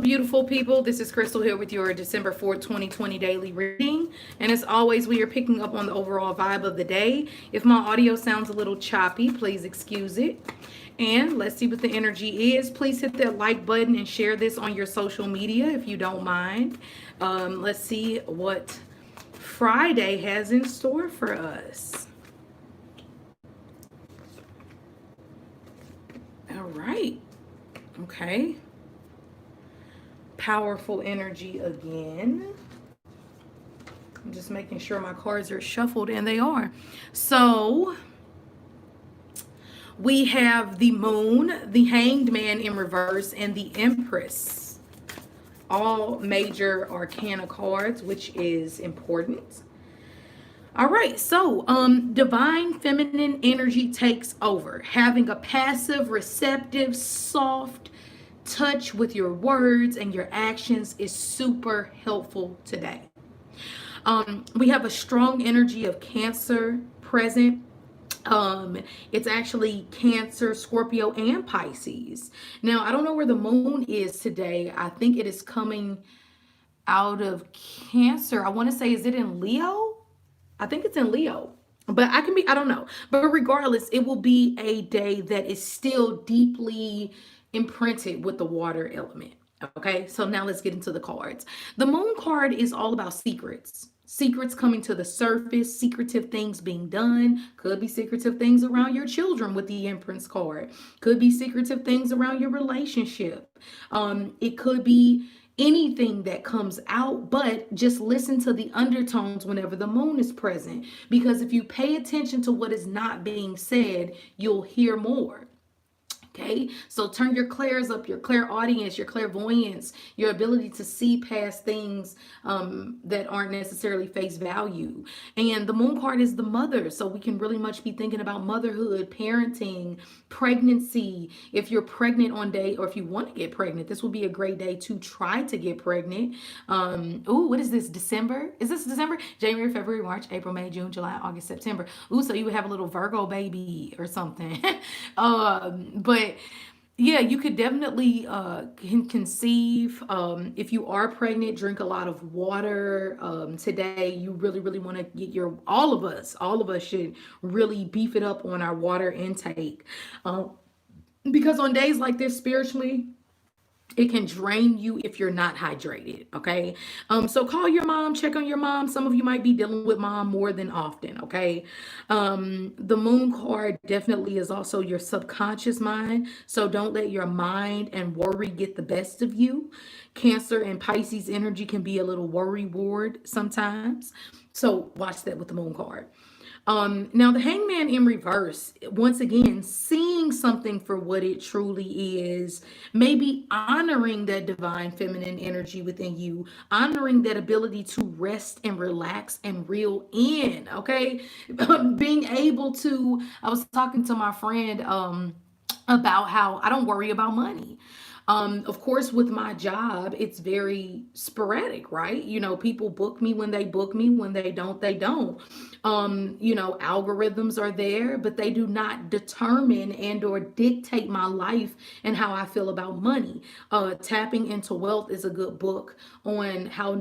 Beautiful people. This is Crystal here with your December 4th, 2020 daily reading. And as always, we are picking up on the overall vibe of the day. If my audio sounds a little choppy, please excuse it. And let's see what the energy is. Please hit that like button and share this on your social media if you don't mind. Let's see what Friday has in store for us. All right. Okay. Powerful energy again. I'm just making sure my cards are shuffled, and they are. So we have the Moon, the Hanged Man in reverse, and the Empress. All major arcana cards, which is important. All right, so divine feminine energy takes over, having a passive, receptive, soft touch with your words and your actions is super helpful today. We have a strong energy of Cancer present. It's actually Cancer, Scorpio, and Pisces. Now, I don't know where the moon is today. I think it is coming out of Cancer. I want to say, is it in Leo? I think it's in Leo. But I don't know. But regardless, it will be a day that is still deeply imprinted with the water element. Okay, so now let's get into the cards. The moon card is all about secrets. Secrets coming to the surface, secretive things being done. Could be secretive things around your children with the Empress card. Could be secretive things around your relationship. It could be anything that comes out, but just listen to the undertones whenever the moon is present, because if you pay attention to what is not being said, you'll hear more. Okay, so turn your clairs up, your clairaudience, your clairvoyance, your ability to see past things that aren't necessarily face value. And the moon card is the mother, so we can really much be thinking about motherhood, parenting, pregnancy. If you're pregnant on day, or if you want to get pregnant, this would be a great day to try to get pregnant. Ooh, what is this? December? Is this December? January, February, March, April, May, June, July, August, September. Ooh, so you would have a little Virgo baby or something. But yeah, you could definitely can conceive. If you are pregnant, drink a lot of water. Today, you really want to get all of us should really beef it up on our water intake. Because on days like this, spiritually, it can drain you if you're not hydrated. Okay, so call your mom, check on your mom. Some of you might be dealing with mom more than often. Okay, the moon card definitely is also your subconscious mind, so don't let your mind and worry get the best of you. Cancer and Pisces energy can be a little worry ward sometimes, so watch that with the moon card. Now the hangman in reverse, once again, seeing something for what it truly is, maybe honoring that divine feminine energy within you, honoring that ability to rest and relax and reel in, okay? Being able to, I was talking to my friend about how I don't worry about money. Of course, with my job, it's very sporadic, right? You know, people book me when they book me. When they don't, they don't. Algorithms are there, but they do not determine and or dictate my life and how I feel about money. Tapping into Wealth is a good book on how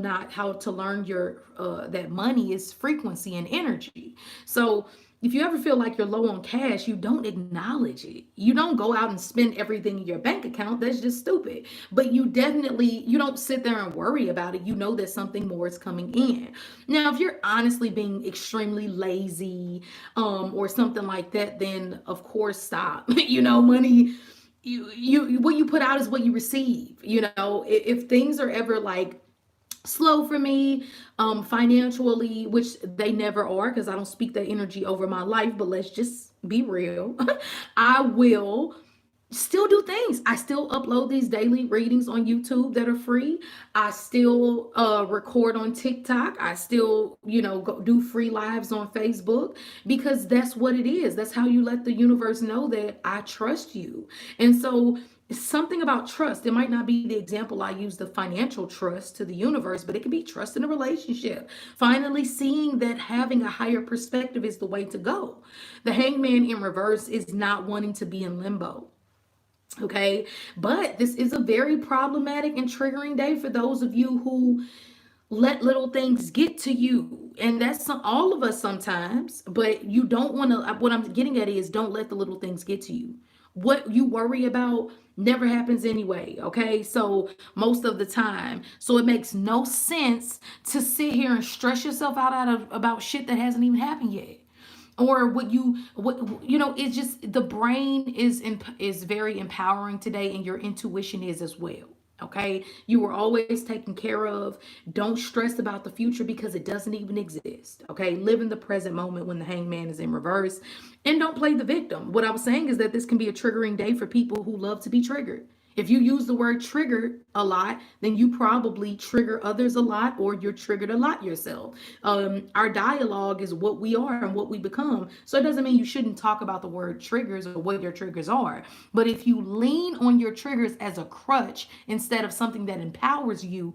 to learn your that money is frequency and energy. So if you ever feel like you're low on cash, you don't acknowledge it. You don't go out and spend everything in your bank account. That's just stupid. But you don't sit there and worry about it. You know that something more is coming in. Now, if you're honestly being extremely lazy or something like that, then of course stop. Money, you what you put out is what you receive. If things are ever like slow for me financially, which they never are, because I don't speak that energy over my life, but let's just be real. I will still do things. I still upload these daily readings on YouTube that are free. I still record on TikTok. I still go do free lives on Facebook, because that's what it is. That's how you let the universe know that I trust you. And so something about trust. It might not be the example I use, the financial trust to the universe, but it can be trust in a relationship. Finally seeing that having a higher perspective is the way to go. The hangman in reverse is not wanting to be in limbo. Okay, but this is a very problematic and triggering day for those of you who let little things get to you, and that's all of us sometimes. But you don't want to, what I'm getting at is, don't let the little things get to you. What you worry about never happens anyway. Okay, so most of the time, so it makes no sense to sit here and stress yourself out of about shit that hasn't even happened yet, or what you know. It's just, the brain is very empowering today, and your intuition is as well. Okay, you were always taken care of. Don't stress about the future because it doesn't even exist. Okay, live in the present moment when the hangman is in reverse, and don't play the victim. What I was saying is that this can be a triggering day for people who love to be triggered. If you use the word trigger a lot, then you probably trigger others a lot, or you're triggered a lot yourself. Our dialogue is what we are and what we become. So it doesn't mean you shouldn't talk about the word triggers or what your triggers are. But if you lean on your triggers as a crutch instead of something that empowers you,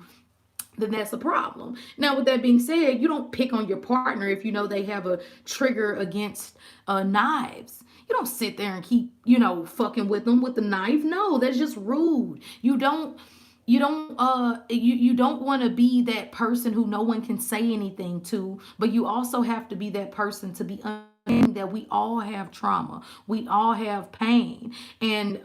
then that's a problem. Now, with that being said, you don't pick on your partner if you know they have a trigger against knives. You don't sit there and keep, fucking with them with the knife. No, that's just rude. You don't want to be that person who no one can say anything to, but you also have to be that person to be that we all have trauma, we all have pain, and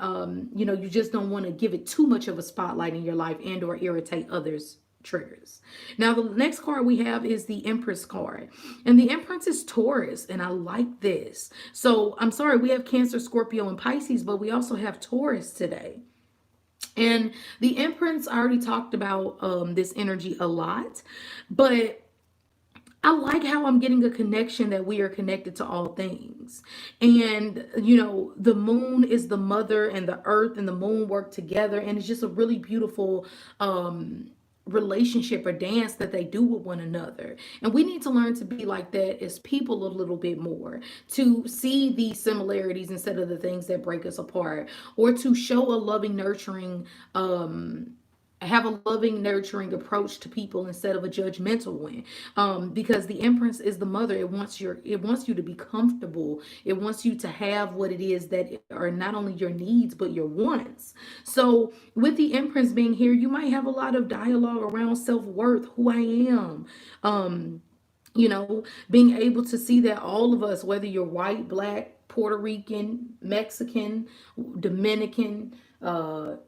you just don't want to give it too much of a spotlight in your life and or irritate others triggers. Now, the next card we have is the Empress card, and the Empress is Taurus, and I like this. So I'm sorry, we have Cancer, Scorpio, and Pisces, but we also have Taurus today. And the Empress, I already talked about this energy a lot, but I like how I'm getting a connection that we are connected to all things. And, the moon is the mother, and the earth and the moon work together. And it's just a really beautiful relationship or dance that they do with one another. And we need to learn to be like that as people a little bit more, to see these similarities instead of the things that break us apart, or to show a loving, nurturing, have a loving, nurturing approach to people instead of a judgmental one. Because the Empress is the mother. It wants you to be comfortable. It wants you to have what it is that are not only your needs but your wants. So with the Empress being here, you might have a lot of dialogue around self-worth, who I am. Being able to see that all of us, whether you're white, black, Puerto Rican, Mexican, Dominican,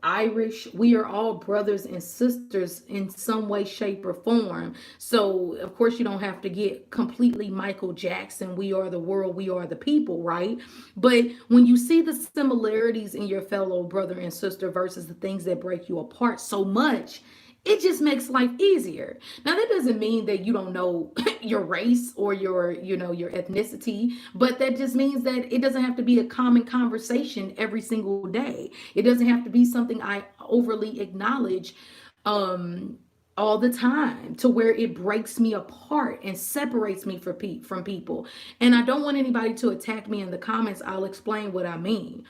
Irish, we are all brothers and sisters in some way, shape, or form. So, of course, you don't have to get completely Michael Jackson, we are the world, we are the people, right? But when you see the similarities in your fellow brother and sister versus the things that break you apart so much, it just makes life easier. Now, that doesn't mean that you don't know your race or your ethnicity, but that just means that it doesn't have to be a common conversation every single day. It doesn't have to be something I overly acknowledge all the time, to where it breaks me apart and separates me from people. And I don't want anybody to attack me in the comments. I'll explain what I mean.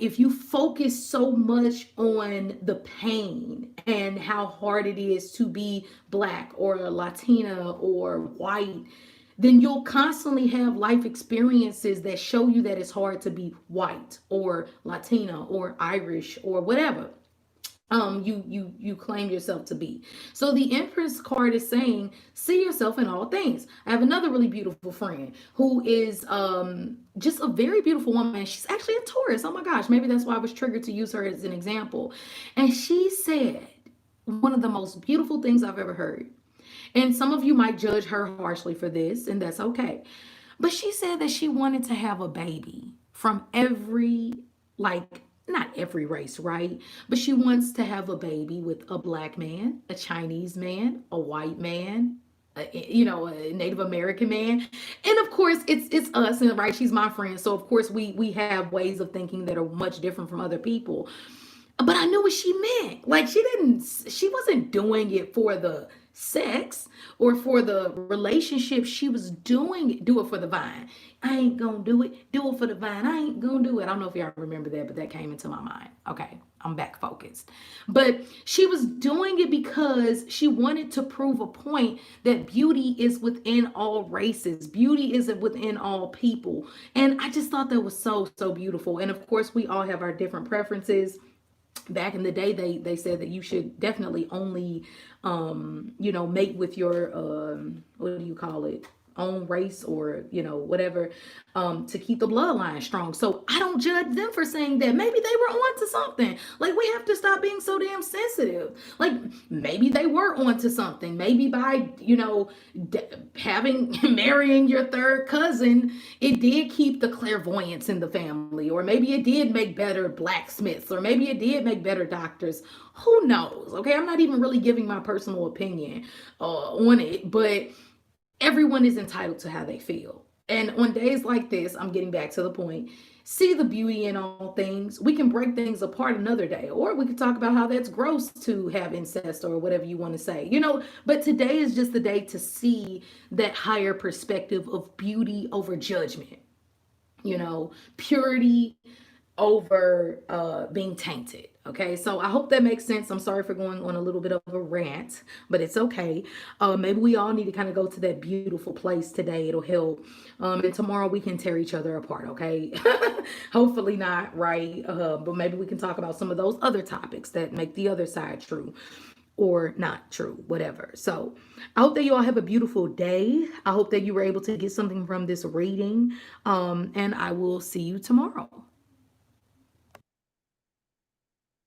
If you focus so much on the pain and how hard it is to be black or Latina or white, then you'll constantly have life experiences that show you that it's hard to be white or Latina or Irish or whatever you claim yourself to be. So the Empress card is saying, see yourself in all things. I have another really beautiful friend who is just a very beautiful woman. She's actually a Taurus. Oh my gosh, maybe that's why I was triggered to use her as an example. And she said one of the most beautiful things I've ever heard. And some of you might judge her harshly for this, and that's okay. But she said that she wanted to have a baby from every, like, not every race, right? But she wants to have a baby with a black man, a Chinese man, a white man, a Native American man. And of course, it's us, and right? She's my friend. So of course we have ways of thinking that are much different from other people. But I knew what she meant. Like, she wasn't doing it for the sex or for the relationship. She was doing it. Do it for the vine. I ain't gonna do it. Do it for the vine. I ain't gonna do it. I don't know if y'all remember that, but that came into my mind. Okay, I'm back focused. But she was doing it because she wanted to prove a point that beauty is within all races. Beauty is within all people. And I just thought that was so, so beautiful. And of course, we all have our different preferences. Back in the day, they said that you should definitely only mate with your what do you call it, own race, or whatever, to keep the bloodline strong. So I don't judge them for saying that. Maybe they were onto something. Like, we have to stop being so damn sensitive. Like, maybe they were onto something. Maybe by having marrying your third cousin, it did keep the clairvoyance in the family, or maybe it did make better blacksmiths, or maybe it did make better doctors. Who knows? Okay, I'm not even really giving my personal opinion on it, but everyone is entitled to how they feel. And on days like this, I'm getting back to the point, see the beauty in all things. We can break things apart another day, or we could talk about how that's gross to have incest or whatever you want to say, But today is just the day to see that higher perspective of beauty over judgment, purity over being tainted. Okay, so I hope that makes sense. I'm sorry for going on a little bit of a rant, but it's okay. Maybe we all need to kind of go to that beautiful place today. It'll help. And tomorrow we can tear each other apart, okay? Hopefully not, right? But maybe we can talk about some of those other topics that make the other side true or not true, whatever. So I hope that you all have a beautiful day. I hope that you were able to get something from this reading. And I will see you tomorrow.